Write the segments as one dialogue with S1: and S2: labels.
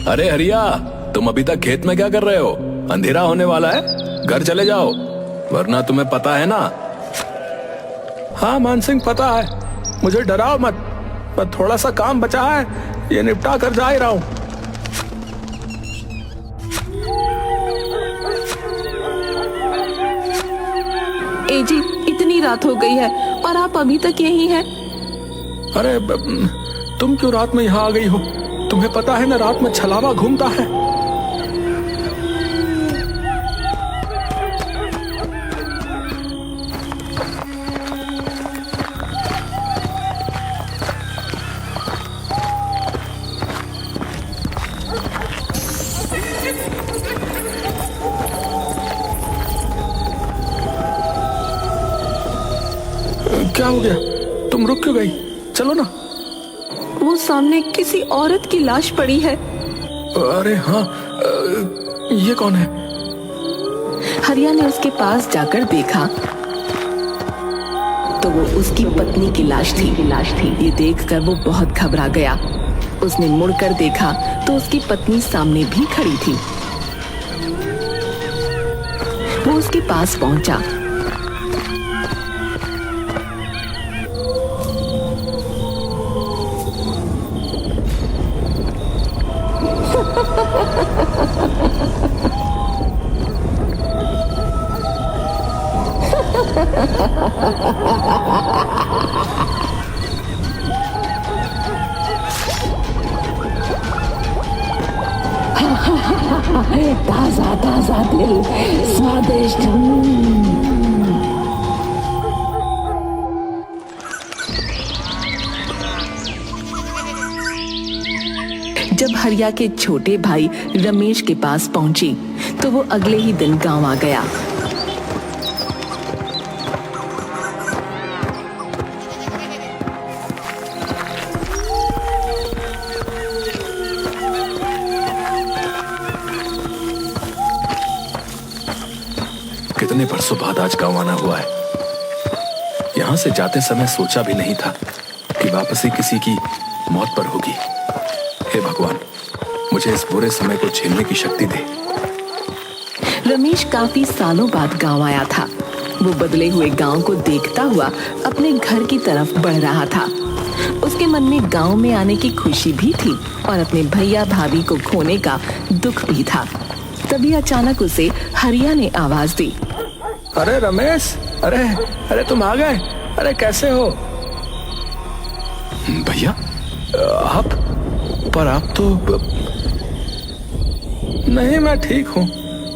S1: अरे हरिया, तुम अभी तक खेत में क्या कर रहे हो? अंधेरा होने वाला है, घर चले जाओ, वरना तुम्हें पता है ना। हाँ मानसिंह, पता है, मुझे डराओ मत, पर थोड़ा सा काम बचा है, ये निपटा कर जा ही रहा हूं।
S2: एजी, इतनी रात हो गई है और आप अभी तक यहीं हैं।
S1: अरे तुम क्यों रात में यहाँ आ गई हो? तुम्हें पता है ना, रात में छलावा घूमता है। क्या हो गया? तुम रुक क्यों गई? चलो ना।
S2: वो सामने किसी औरत की लाश पड़ी है।
S1: अरे हाँ, ये कौन है?
S2: हरिया ने उसके पास जाकर देखा तो वो उसकी पत्नी की लाश थी। ये देखकर वो बहुत घबरा गया। उसने मुड़कर देखा तो उसकी पत्नी सामने भी खड़ी थी। वो उसके पास पहुंचा। ताजा ताजा दिल, स्वादिष्ट। जब हरिया के छोटे भाई रमेश के पास पहुंची तो वो अगले ही दिन गांव आ गया।
S1: कितने बरसों बाद आज गांव आना हुआ है। यहां से जाते समय सोचा भी नहीं था कि वापसी किसी की मौत पर होगी। हे भगवान, मुझे इस बुरे समय को झेलने की शक्ति दे।
S2: रमेश काफी सालों बाद गांव आया था। वो बदले हुए गांव को देखता हुआ अपने घर की तरफ बढ़ रहा था। उसके मन में गांव में आने की खुशी भी थी और अपने भैया भाभी को खोने का दुख भी था। तभी अचानक उसे हरिया ने आवाज दी।
S1: अरे रमेश, अरे तुम आ गए। अरे कैसे हो? भैया आप? पर आप तो नहीं, मैं ठीक हूँ,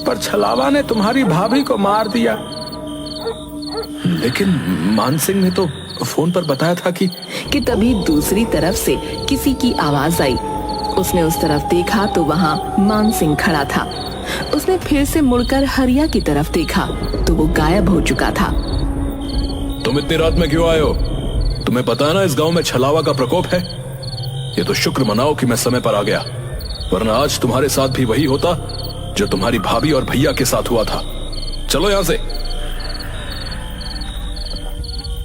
S1: पर छलावा ने तुम्हारी भाभी को मार दिया। लेकिन मानसिंह ने तो फोन पर बताया था कि
S2: तभी दूसरी तरफ से किसी की आवाज आई। उसने उस तरफ देखा तो वहाँ मानसिंह खड़ा था। उसने फिर से मुड़कर हरिया की तरफ देखा तो वो गायब हो चुका था।
S1: तुम इतनी रात में क्यों आए हो? तुम्हें पता है ना इस गांव में छलावा का प्रकोप है। ये तो शुक्र मनाओ कि मैं समय पर आ गया, वरना आज तुम्हारे साथ भी वही होता जो तुम्हारी भाभी और भैया के साथ हुआ था। चलो यहां से।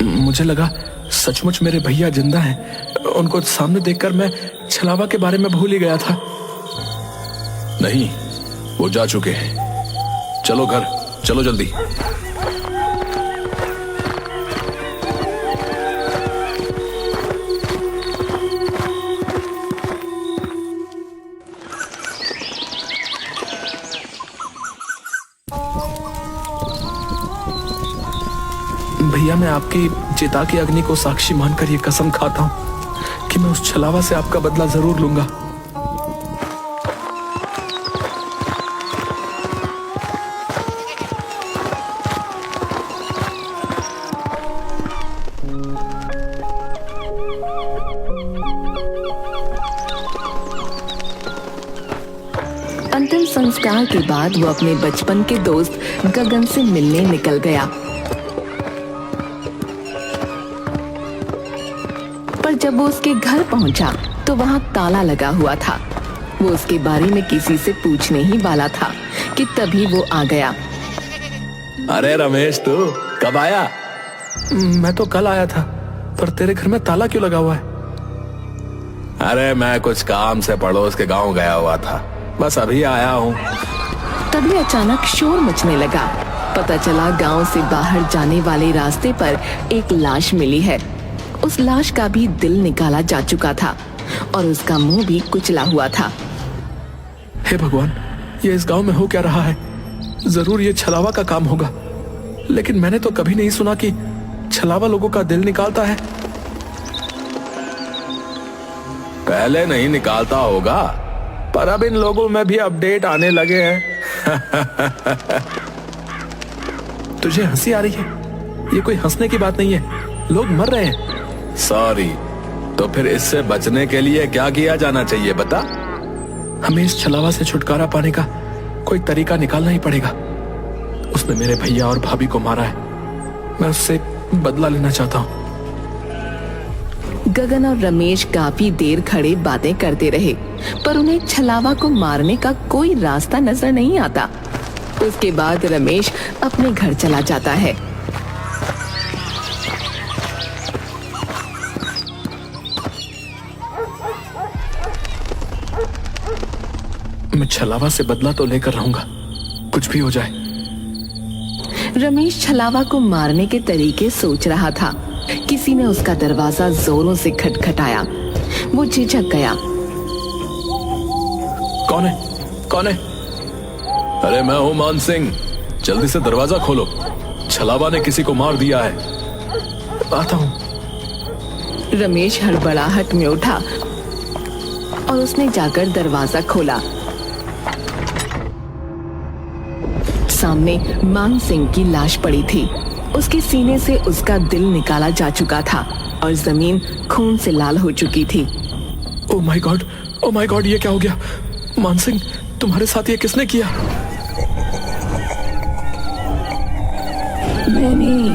S1: मुझे लगा सचमुच मेरे भैया जिंदा हैं। उनको सामने देखकर मैं छलावा के बारे में भूल ही गया था। नहीं, वो जा चुके हैं। चलो घर, चलो जल्दी। भैया, मैं आपकी चिता की अग्नि को साक्षी मानकर ये कसम खाता हूं कि मैं उस छलावा से आपका बदला जरूर लूंगा।
S2: अंतिम संस्कार के बाद वो अपने बचपन के दोस्त गगन से मिलने निकल गया। पर जब वो उसके घर पहुंचा तो वहां ताला लगा हुआ था। वो उसके बारे में किसी से पूछने ही वाला था कि तभी वो आ गया।
S1: अरे रमेश, तू कब आया? मैं तो कल आया था, पर तेरे घर में ताला क्यों लगा हुआ है? अरे मैं कुछ काम से पड़ोस के गांव गया हुआ था, बस अभी आया हूँ।
S2: तभी अचानक शोर मचने लगा। पता चला गांव से बाहर जाने वाले रास्ते पर एक लाश मिली है। उस लाश का भी दिल निकाला जा चुका था और उसका मुंह भी कुचला हुआ था।
S1: हे भगवान, ये इस गांव में हो क्या रहा है? जरूर ये छलावा का काम होगा, लेकिन मैंने तो कभी नहीं सुना कि छलावा लोगों का दिल निकालता है। पहले नहीं निकालता होगा, पर अब इन लोगों में भी अपडेट आने लगे हैं। तुझे हंसी आ रही है? ये कोई हंसने की बात नहीं है, लोग मर रहे हैं। सॉरी, तो फिर इससे बचने के लिए क्या किया जाना चाहिए बता? हमें इस छलावा से छुटकारा पाने का कोई तरीका निकालना ही पड़ेगा। उसने मेरे भैया और भाभी को मारा है, मैं उससे बदला लेना चाहता हूँ।
S2: गगन और रमेश काफी देर खड़े बातें करते रहे, पर उन्हें छलावा को मारने का कोई रास्ता नजर नहीं आता। उसके बाद रमेश अपने घर चला जाता है।
S1: मैं छलावा से बदला तो लेकर रहूंगा, कुछ भी हो जाए।
S2: रमेश छलावा को मारने के तरीके सोच रहा था। किसी ने उसका दरवाजा जोरों से खटखटाया। वो झिझक गया।
S1: कौन है? कौन है? अरे मैं हूं मान सिंह, जल्दी से दरवाजा खोलो, छलावा ने किसी को मार दिया है। आता हूं।
S2: रमेश हड़बड़ाहट में उठा और उसने जाकर दरवाजा खोला। सामने मान सिंह की लाश पड़ी थी। उसके सीने से उसका दिल निकाला जा चुका था और जमीन खून से लाल हो चुकी थी।
S1: Oh my God, oh my God, ये क्या हो गया? मान सिंह, तुम्हारे साथ ये किसने किया?
S2: नहीं।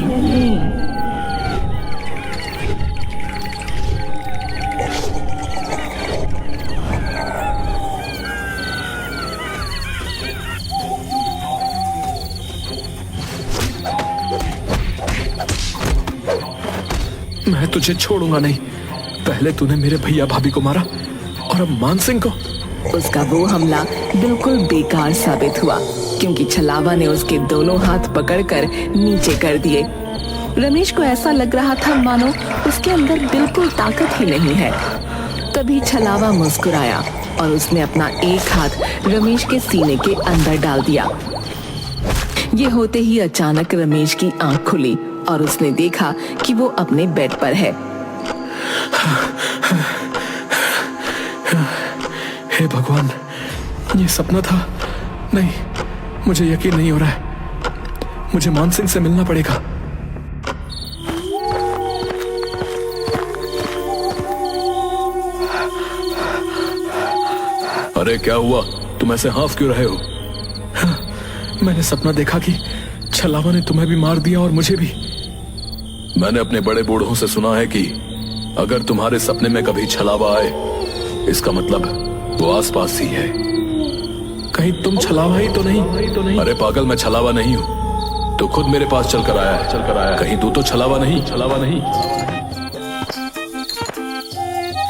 S1: मैं तुझे छोड़ूंगा नहीं। पहले तूने मेरे भैया भाभी को मारा और अब मान सिंह को।
S2: उसका वो हमला बिल्कुल बेकार साबित हुआ, क्योंकि छलावा ने उसके दोनों हाथ पकड़कर नीचे कर दिए। रमेश को ऐसा लग रहा था मानो उसके अंदर बिल्कुल ताकत ही नहीं है। तभी छलावा मुस्कुराया और उसने अपना एक हाथ रमेश के सीने के अंदर डाल दिया। ये होते ही अचानक रमेश की आंख खुली और उसने देखा कि वो अपने बेड पर है।
S1: हे भगवान, ये सपना था? नहीं, मुझे यकीन नहीं हो रहा है। मुझे मान सिंह से मिलना पड़ेगा। अरे क्या हुआ? तुम ऐसे हाफ क्यों रहे हो? मैंने सपना देखा कि छलावा ने तुम्हें भी मार दिया और मुझे भी। मैंने अपने बड़े बूढ़ों से सुना है कि अगर तुम्हारे सपने में कभी छलावा आए, इसका मतलब वो आसपास ही है। कहीं तुम छलावा ही तो नहीं? अरे पागल, मैं छलावा नहीं हूँ। तो खुद मेरे पास चल कर आया। कहीं तू तो छलावा नहीं?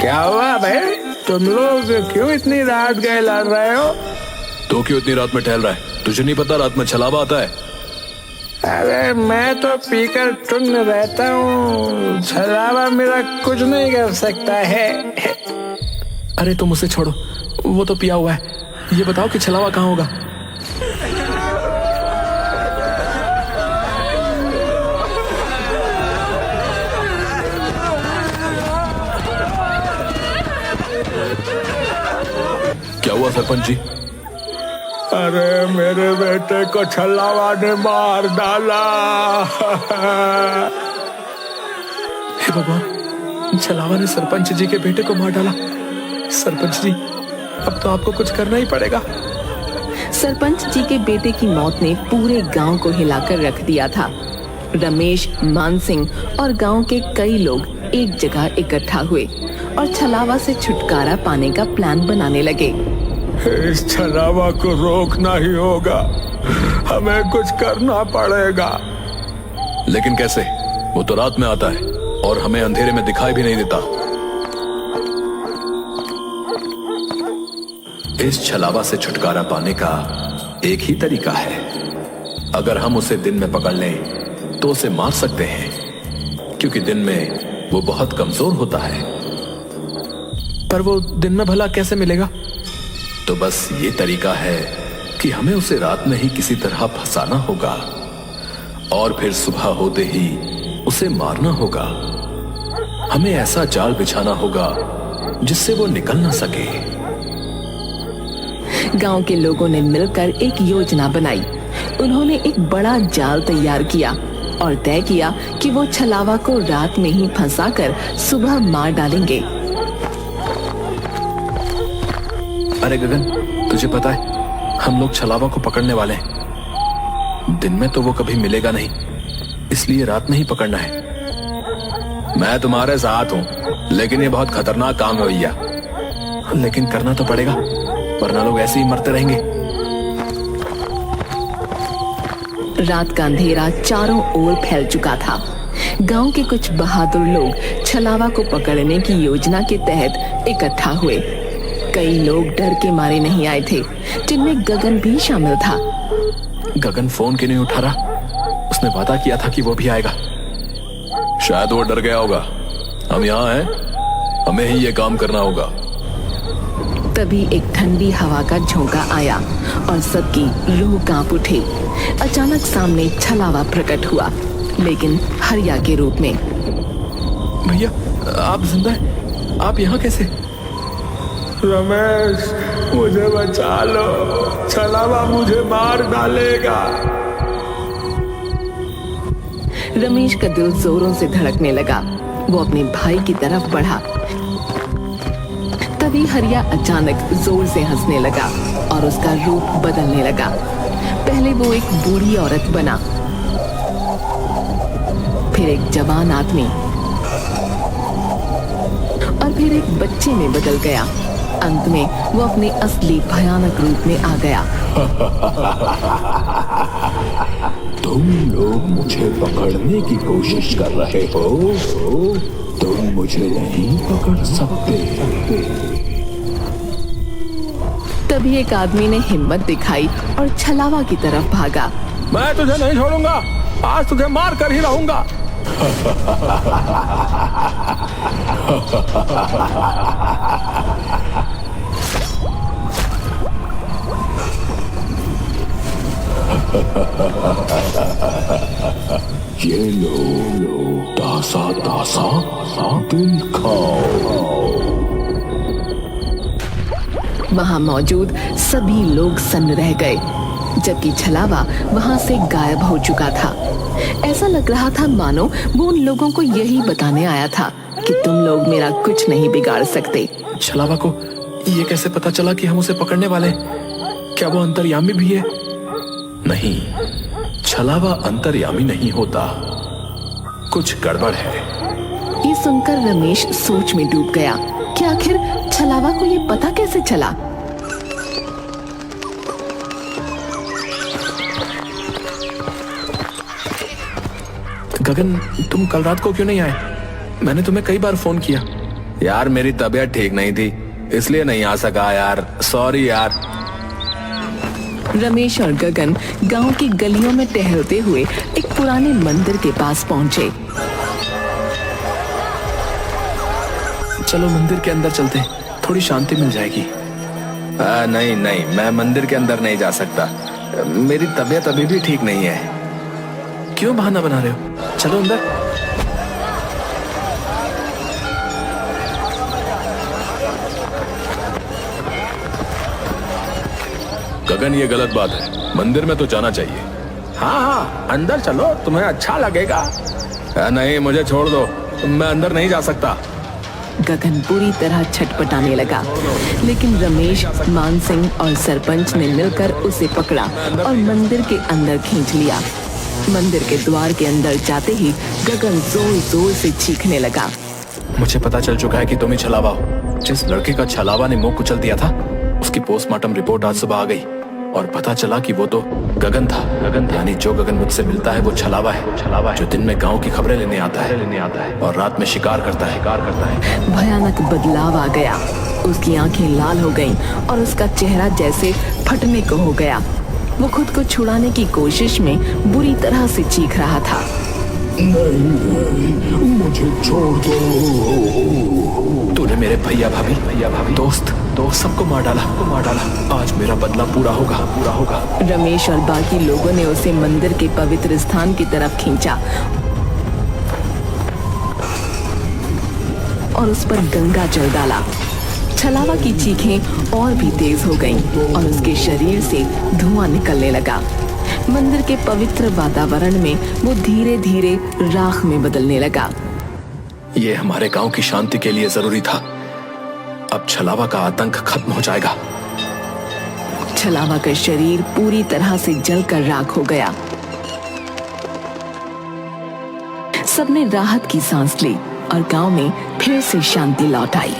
S3: क्या हुआ भाई? तुम लोग क्यों इतनी रात गए लड़ रहे हो?
S1: तो क्यों इतनी रात में टहल रहा है? तुझे नहीं पता रात में छलावा आता है?
S3: अरे मैं तो पीकर टुन्न रहता हूँ, छलावा मेरा कुछ नहीं कर सकता है।
S1: अरे तुम उसे छोड़ो, वो तो पिया हुआ है। ये बताओ कि छलावा कहाँ होगा? क्या हुआ सरपंच जी?
S3: अरे मेरे बेटे को छलावा ने मार डाला।
S1: हे भगवान, छलावा ने सरपंच जी के बेटे को मार डाला। सरपंच जी, अब तो आपको कुछ करना ही पड़ेगा।
S2: सरपंच जी के बेटे की मौत ने पूरे गांव को हिलाकर रख दिया था। रमेश, मान सिंह और गांव के कई लोग एक जगह इकट्ठा हुए और छलावा से छुटकारा पाने का प्लान बनाने लगे।
S3: इस छलावा को रोकना ही होगा, हमें कुछ करना पड़ेगा।
S1: लेकिन कैसे? वो तो रात में आता है और हमें अंधेरे में दिखाई भी नहीं देता। इस छलावा से छुटकारा पाने का एक ही तरीका है। अगर हम उसे दिन में पकड़ लें तो उसे मार सकते हैं, क्योंकि दिन में वो बहुत कमजोर होता है।
S3: पर वो दिन में भला कैसे मिलेगा?
S1: तो बस ये तरीका है कि हमें उसे रात में ही किसी तरह फंसाना होगा और फिर सुबह होते ही उसे मारना होगा। हमें ऐसा जाल बिछाना होगा जिससे वो निकल ना सके।
S2: गांव के लोगों ने मिलकर एक योजना बनाई। उन्होंने एक बड़ा जाल तैयार किया और तय किया कि वो छलावा को रात में ही फंसाकर सुबह मार डालेंगे।
S1: अरे गगन, तुझे पता है हम लोग छलावा को पकड़ने वाले हैं। दिन में तो वो कभी मिलेगा नहीं, इसलिए रात में ही पकड़ना है। मैं तुम्हारे साथ हूं, लेकिन ये बहुत खतरनाक काम है भैया।
S3: लेकिन करना तो पड़ेगा, वरना लोग ऐसे ही मरते रहेंगे।
S2: रात का अंधेरा चारों ओर फैल चुका था। गांव के कुछ बहादुर लोग छलावा को पकड़ने की योजना के तहत इकट्ठा हुए। कई लोग डर के मारे नहीं आए थे, जिनमें गगन भी शामिल था।
S3: गगन फोन क्यों नहीं उठा रहा? उसने वादा किया था कि वो भी आएगा।
S1: शायद वो डर गया होगा। हम यहाँ हैं, हमें ही ये काम करना होगा।
S2: तभी एक ठंडी हवा का झोंका आया और सबकी रूह कांप उठी। अचानक सामने छलावा प्रकट हुआ, लेकिन हरिया के रूप में।
S3: भैया, आप जिंदा हैं? आप यहाँ कैसे?
S1: रमेश, मुझे बचा लो, छलावा मुझे मार डालेगा।
S2: रमेश का दिल जोरों से धड़कने लगा। वो अपने भाई की तरफ बढ़ा। तभी हरिया अचानक जोर से हंसने लगा और उसका रूप बदलने लगा। पहले वो एक बूढ़ी औरत बना, फिर एक जवान आदमी और फिर एक बच्चे में बदल गया। अंत में वो अपने असली भयानक रूप में आ गया।
S1: तुम लोग मुझे पकड़ने की कोशिश कर रहे हो, तुम मुझे नहीं पकड़ सकते।
S2: तभी एक आदमी ने हिम्मत दिखाई और छलावा की तरफ भागा।
S3: मैं तुझे नहीं छोड़ूंगा, आज तुझे मार कर ही रहूंगा।
S1: ये लो तासा तासा दिल खाओ।
S2: वहां मौजूद सभी लोग सन्न रह गए, जबकि छलावा वहां से गायब हो चुका था। ऐसा लग रहा था मानो वो उन लोगों को यही बताने आया था कि तुम लोग मेरा कुछ नहीं बिगाड़ सकते।
S3: छलावा को ये कैसे पता चला कि हम उसे पकड़ने वाले हैं? क्या वो अंतर्यामी भी है?
S1: नहीं, छलावा अंतर्यामी नहीं होता, कुछ गड़बड़ है।
S2: ये सुनकर रमेश सोच में डूब गया कि आखिर छलावा को ये पता कैसे चला।
S3: गगन, तुम कल रात को क्यों नहीं आए? मैंने तुम्हें कई बार फोन किया।
S1: यार मेरी तबीयत ठीक नहीं थी, इसलिए नहीं आ सका यार, सॉरी यार।
S2: रमेश और गगन गांव की गलियों में टहलते हुए एक पुराने मंदिर के पास पहुंचे।
S3: चलो मंदिर के अंदर चलते हैं, थोड़ी शांति मिल जाएगी।
S1: नहीं नहीं, मैं मंदिर के अंदर नहीं जा सकता, मेरी तबीयत अभी भी ठीक नहीं है।
S3: क्यों बहाना बना रहे हो? चलो अंदर।
S1: गगन, ये गलत बात है, मंदिर में तो जाना चाहिए।
S3: हाँ हाँ, अंदर चलो, तुम्हें अच्छा लगेगा।
S1: नहीं, मुझे छोड़ दो, मैं अंदर नहीं जा सकता।
S2: गगन बुरी तरह छटपटाने लगा, लेकिन रमेश, मानसिंह और सरपंच ने मिलकर उसे पकड़ा और मंदिर के अंदर खींच लिया। मंदिर के द्वार के अंदर जाते ही गगन जोर जोर से चीखने लगा।
S3: मुझे पता चल चुका है कि तुम ही छलावा हो। जिस लड़के का छलावा ने मुंह कुचल दिया था, उसकी पोस्टमार्टम रिपोर्ट आज सुबह आ गई और पता चला कि वो तो गगन था। यानी जो गगन मुझसे मिलता है वो छलावा है, जो दिन में गांव की खबरें लेने आता है और रात में शिकार करता है।
S2: भयानक बदलाव आ गया। उसकी आंखें लाल हो गईं और उसका चेहरा जैसे फटने को हो गया। वो खुद को छुड़ाने की कोशिश में बुरी तरह से चीख रहा था।
S4: नहीं, मुझे छोड़ दो।
S3: तूने मेरे भैया भाभी दोस्त सबको मार डाला। आज मेरा बदला पूरा होगा।
S2: रमेश और बाकी लोगों ने उसे मंदिर के पवित्र स्थान की तरफ खींचा और उस पर गंगा जल डाला। छलावा की चीखें और भी तेज हो गईं और उसके शरीर से धुआं निकलने लगा। मंदिर के पवित्र वातावरण में वो धीरे धीरे राख में बदलने लगा।
S3: ये हमारे गांव की शांति के लिए जरूरी था। अब छलावा का आतंक खत्म हो जाएगा।
S2: छलावा का शरीर पूरी तरह से जलकर राख हो गया। सबने राहत की सांस ली और गांव में फिर से शांति लौट आई।